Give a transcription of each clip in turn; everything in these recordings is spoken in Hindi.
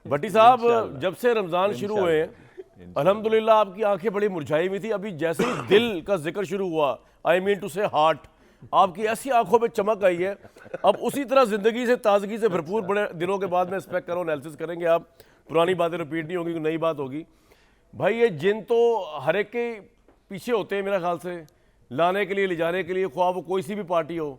भट्टी साहब, जब से रमज़ान शुरू हुए हैं अल्हम्दुलिल्लाह आपकी आंखें बड़ी मुरझाई हुई थी, अभी जैसे ही दिल का जिक्र शुरू हुआ, आई मीन टू से हार्ट, आपकी ऐसी आंखों में चमक आई है। अब उसी तरह ज़िंदगी से ताजगी से भरपूर बड़े दिनों के बाद मैं एक्सपेक्ट करो एनालिसिस करेंगे आप, पुरानी बातें रिपीट नहीं होंगी, नई बात होगी। भाई ये जिन तो हर एक के पीछे होते हैं मेरा ख्याल से, लाने के लिए ले जाने के लिए, ख्वाह वो कोई सी भी पार्टी हो,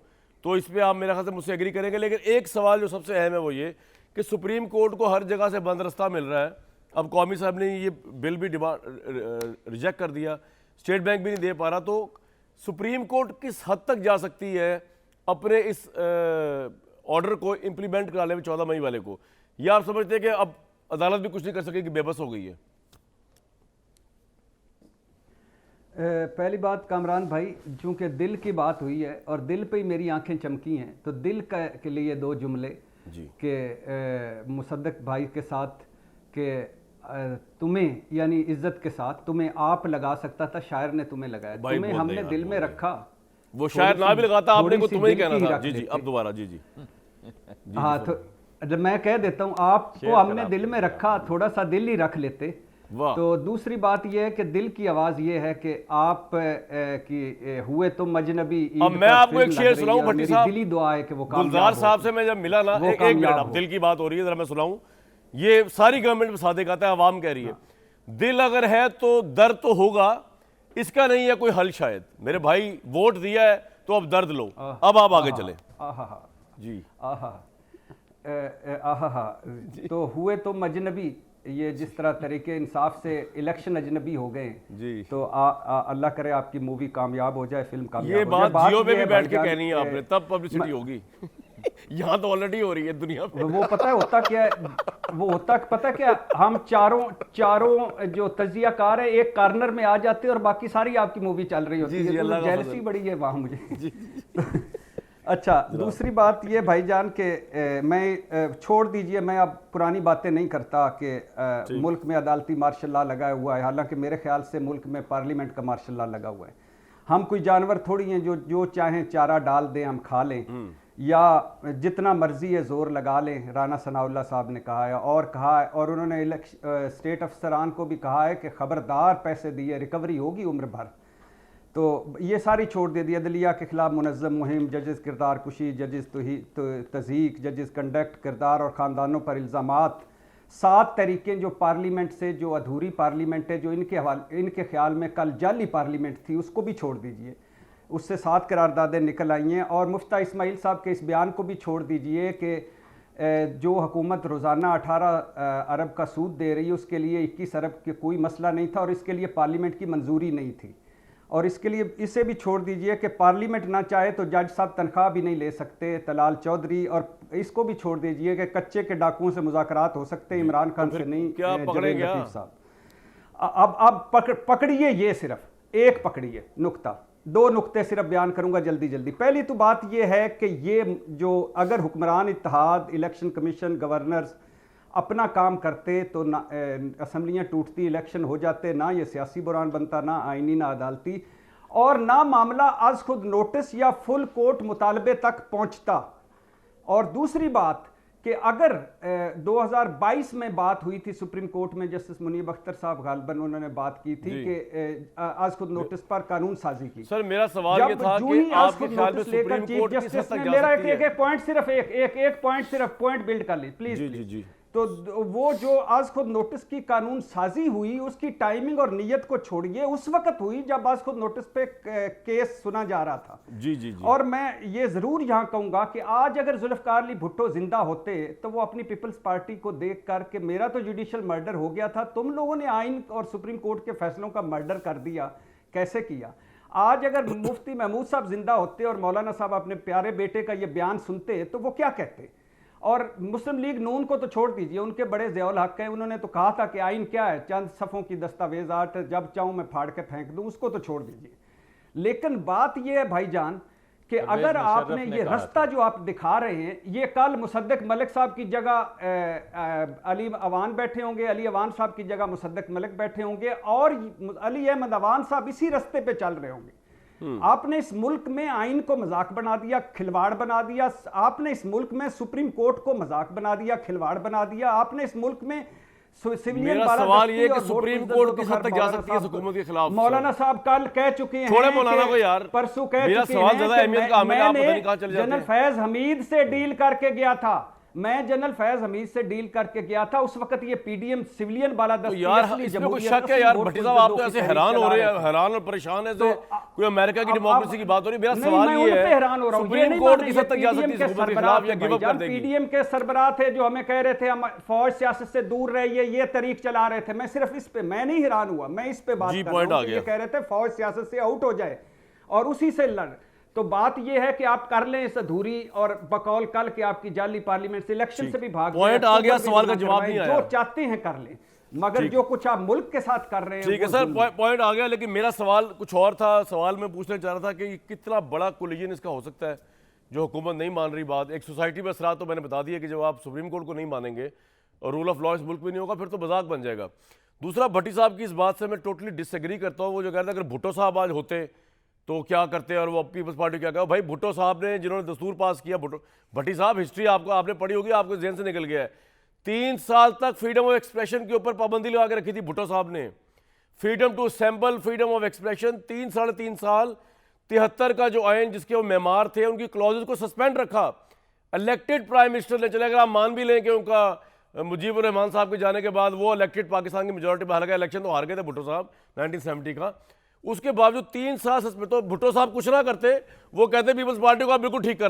तो इस पर आप मेरा ख्याल से मुझसे एग्री करेंगे। लेकिन एक सवाल जो सबसे अहम है वो ये कि सुप्रीम कोर्ट को हर जगह से बंद रास्ता मिल रहा है। अब कौमी साहब ने ये बिल भी रिजेक्ट कर दिया, स्टेट बैंक भी नहीं दे पा रहा, तो सुप्रीम कोर्ट किस हद तक जा सकती है अपने इस ऑर्डर को इम्प्लीमेंट कराने में 14 मई वाले को, या आप समझते हैं कि अब अदालत भी कुछ नहीं कर सकेगी, बेबस हो गई है? पहली बात कामरान भाई, चूंकि दिल की बात हुई है और दिल पे ही मेरी आंखें चमकी हैं, तो दिल के लिए दो जुमले कि मुसद्दक भाई के साथ कि तुम्हें यानी इज्जत के साथ तुम्हें आप लगा सकता था, शायर ने तुम्हें लगाया, तुम्हें हमने दिल में रखा। वो शायर ना भी लगाता, आपने को तुम्हें ही कहना था। जी जी, अब दोबारा। जी जी हाँ, तो मैं कह देता हूँ, आपको हमने दिल में रखा, थोड़ा सा दिल ही रख लेते। तो दूसरी बात यह है कि दिल की आवाज यह है कि आप की हुए तुम अजनबी। अब मैं आपको एक शेर सुनाऊं भट्टी साहब, दिली दुआ है कि वो गुलजार साहब से मैं जब मिला ना, एक मिनट, अब दिल की बात हो रही है, जरा मैं सुनाऊं। ये सारी गवर्नमेंट में सादे कहता है, आवाम कह रही है दिल अगर है तो दर्द तो होगा, इसका नहीं है कोई हल शायद। मेरे भाई वोट दिया है तो अब दर्द लो, अब आप आगे चले। जी तो हुए तुम अजनबी, ये जिस तरह तरीके इंसाफ से इलेक्शन अजनबी हो गए जी, तो अल्लाह करे आपकी मूवी कामयाब हो जाए, फिल्म कामयाब। ये बात जियो में भी बैठ के कहनी है आपने, तब पब्लिसिटी होगी। यहाँ तो ऑलरेडी हो रही है दुनिया में। वो पता है होता क्या है, वो होता पता क्या, हम चारों जो तजियाकार है एक कॉर्नर में आ जाते हैं और बाकी सारी आपकी मूवी चल रही होती है। तो जेलसी बड़ी है वहाँ मुझे। अच्छा, दूसरी बात ये भाईजान के मैं छोड़ दीजिए, मैं अब पुरानी बातें नहीं करता कि मुल्क में अदालती मार्शल लॉ लगा हुआ है, हालांकि मेरे ख्याल से मुल्क में पार्लियामेंट का मार्शल लॉ लगा हुआ है। हम कोई जानवर थोड़ी हैं जो चाहें चारा डाल दें हम खा लें, या जितना मर्जी है जोर लगा लें। राना सनाउल्लाह साहब ने कहा है, और उन्होंने स्टेट अफसरान को भी कहा है कि खबरदार पैसे दिए रिकवरी होगी उम्र भर। तो ये सारी छोड़ दे दी। अदलिया के खिलाफ मुनज़्ज़म मुहिम, जजेस किरदार कुशी, जजेस तज़ीक, जजेस कंडक्ट, किरदार और ख़ानदानों पर इल्ज़ामात, 7 तरीके जो पार्लियामेंट से, जो अधूरी पार्लियामेंट है, जो इनके ख्याल में कल जाली पार्लियामेंट थी, उसको भी छोड़ दीजिए। उससे 7 करारदादें निकल आई हैं। और मुफ्ता इस्माइल साहब के इस बयान को भी छोड़ दीजिए कि जो हुकूमत रोज़ाना 18 अरब का सूद दे रही है, उसके लिए 21 अरब के कोई मसला नहीं था और इसके लिए पार्लियामेंट की मंजूरी नहीं थी। और इसके लिए इसे भी छोड़ दीजिए कि पार्लियामेंट ना चाहे तो जज साहब तनख्वाह भी नहीं ले सकते, तलाल चौधरी। और इसको भी छोड़ दीजिए कि कच्चे के डाकुओं से मुज़ाकरात हो सकते हैं, इमरान खान से नहीं। जवेद लतीफ़ साहब अब पकड़िए, ये सिर्फ एक पकड़िए नुक्ता, 2 नुक्ते सिर्फ बयान करूंगा जल्दी जल्दी। पहली तो बात यह है कि ये जो अगर हुक्मरान इत्तेहाद, इलेक्शन कमीशन, गवर्नर्स अपना काम करते तो ना असम्बलियाँ टूटती, इलेक्शन हो जाते, ना ये सियासी बुरान बनता, ना आइनी, ना अदालती, और ना मामला आज खुद नोटिस या फुल कोर्ट मुतालबे तक पहुंचता। और दूसरी बात कि अगर 2022 में बात हुई थी सुप्रीम कोर्ट में, जस्टिस मुनीब अख्तर साहब गालबन उन्होंने बात की थी कि आज खुद नोटिस पर कानून साजी की। सर मेरा सवाल ये था कि आपके ख्याल में सुप्रीम कोर्ट किस हद तक जा सकती है? मेरा एक पॉइंट सिर्फ एक पॉइंट बिल्ड कर ली प्लीज। जी जी जी। तो वो जो आज खुद नोटिस की कानून साजी हुई, उसकी टाइमिंग और नीयत को छोड़िए, उस वक्त हुई जब आज खुद नोटिस पे केस सुना जा रहा था। जी जी जी। और मैं ये जरूर यहाँ कहूंगा कि आज अगर जुल्फकार अली भुट्टो जिंदा होते तो वो अपनी पीपल्स पार्टी को देख कर के मेरा तो जुडिशियल मर्डर हो गया था, तुम लोगों ने आइन और सुप्रीम कोर्ट के फैसलों का मर्डर कर दिया, कैसे किया। आज अगर मुफ्ती महमूद साहब जिंदा होते और मौलाना साहब अपने प्यारे बेटे का ये बयान सुनते तो वो क्या कहते। और मुस्लिम लीग नून को तो छोड़ दीजिए, उनके बड़े ज़ियाउल हक हैं, उन्होंने तो कहा था कि आइन क्या है, चंद सफ़ों की दस्तावेज़ात, जब चाहूँ मैं फाड़ के फेंक दूँ, उसको तो छोड़ दीजिए। लेकिन बात यह है भाईजान कि अगर आपने ये रास्ता जो आप दिखा रहे हैं, ये कल मुसद्दक मलिक साहब की जगह अली अवान बैठे होंगे, अली अवान साहब की जगह मुसद्दक मलिक बैठे होंगे, और अली अहमद अवान साहब इसी रास्ते पे चल रहे होंगे आपने इस मुल्क में आइन को मजाक बना दिया, खिलवाड़ बना दिया। आपने इस मुल्क में सुप्रीम कोर्ट को मजाक बना दिया, खिलवाड़ बना दिया। आपने इस मुल्क में मेरा सवाल ये है कि सुप्रीम कोर्ट किस हद तक जा सकती है हुकूमत के खिलाफ? मौलाना साहब कल कह चुके हैं, छोड़े मौलाना को यार, परसों कह चुके हैं, मेरा सवाल ज्यादा अहमियत का हमें आप पता नहीं कहां चले जाते हैं। जनरल फैज हमीद से डील करके गया था, मैं जनरल फैज हमीद से डील करके गया था। उस वक्त ये पीडीएम सिविलियन बालादस्ती, तो यार इसमें कोई शक है यार? भट्टी साहब आप तो ऐसे हैरान हो रहे हैं, हैरान और परेशान है तो कोई अमेरिका की डेमोक्रेसी की बात हो रही है। मेरा सवाल ये है, हैरान हो रहा हूं, सुप्रीम कोर्ट किस हद तक जा सकती है हुकूमत के खिलाफ या गिव अप कर देगी? पीडीएम के सरबराह थे जो हमें कह रहे थे हम फौज सियासत से दूर रहिए, ये तरीक चला रहे थे। मैं सिर्फ इस पे, मैं नहीं हैरान हुआ, मैं इस पे बात कर रहा हूं। ये कह रहे थे फौज सियासत से आउट हो जाए और उसी से लड़। तो बात यह है कि आप कर लें इस अधूरी और बकौल कल के आपकी जाली पार्लियामेंट से इलेक्शन से भी भाग, पॉइंट आ गया, सवाल का जवाब नहीं आया। जो चाहते हैं कर लें, मगर जो कुछ आप मुल्क के साथ कर रहे हैं। ठीक है सर, पॉइंट आ गया, लेकिन मेरा सवाल कुछ और था। सवाल मैं पूछना चाह रहा था कि कितना बड़ा कोलिजन इसका हो सकता है जो हुकूमत नहीं मान रही बात। एक सोसाइटी में असरात तो मैंने बता दिया कि जब आप सुप्रीम कोर्ट को नहीं मानेंगे और रूल ऑफ लॉ इस मुल्क में नहीं होगा, फिर तो मजाक बन जाएगा। दूसरा, भट्टी साहब की इस बात से मैं टोटली डिसएग्री करता हूँ। वो जो कह रहे थे अगर भुट्टो साहब आज होते तो क्या करते हैं, और वो पीपल्स पार्टी क्या कहा। भाई भुट्टो साहब ने जिन्होंने दस्तूर पास किया, भट्टी साहब हिस्ट्री आपको आपने पढ़ी होगी, आपको जेल से निकल गया है। 3 साल तक फ्रीडम ऑफ एक्सप्रेशन के ऊपर पाबंदी लगा के रखी थी भुट्टो साहब ने। Freedom to assemble, freedom of expression, 3-3.5 साल 73 का जो आइन जिसके वो मेमार थे उनकी क्लॉजेस को सस्पेंड रखा। इलेक्टेड प्राइम मिनिस्टर ने, चले अगर आप मान भी लें कि उनका मुजीबुर रहमान साहब के जाने के बाद वो इलेक्टेड पाकिस्तान की मेजोरिटी में, हालांकि इलेक्शन तो हार गए थे भुट्टो साहब 1970 का, उसके बावजूद 3 साल सस्पेंड। तो भुट्टो साहब कुछ ना करते, वो कहते पीपल्स पार्टी को आप बिल्कुल ठीक कर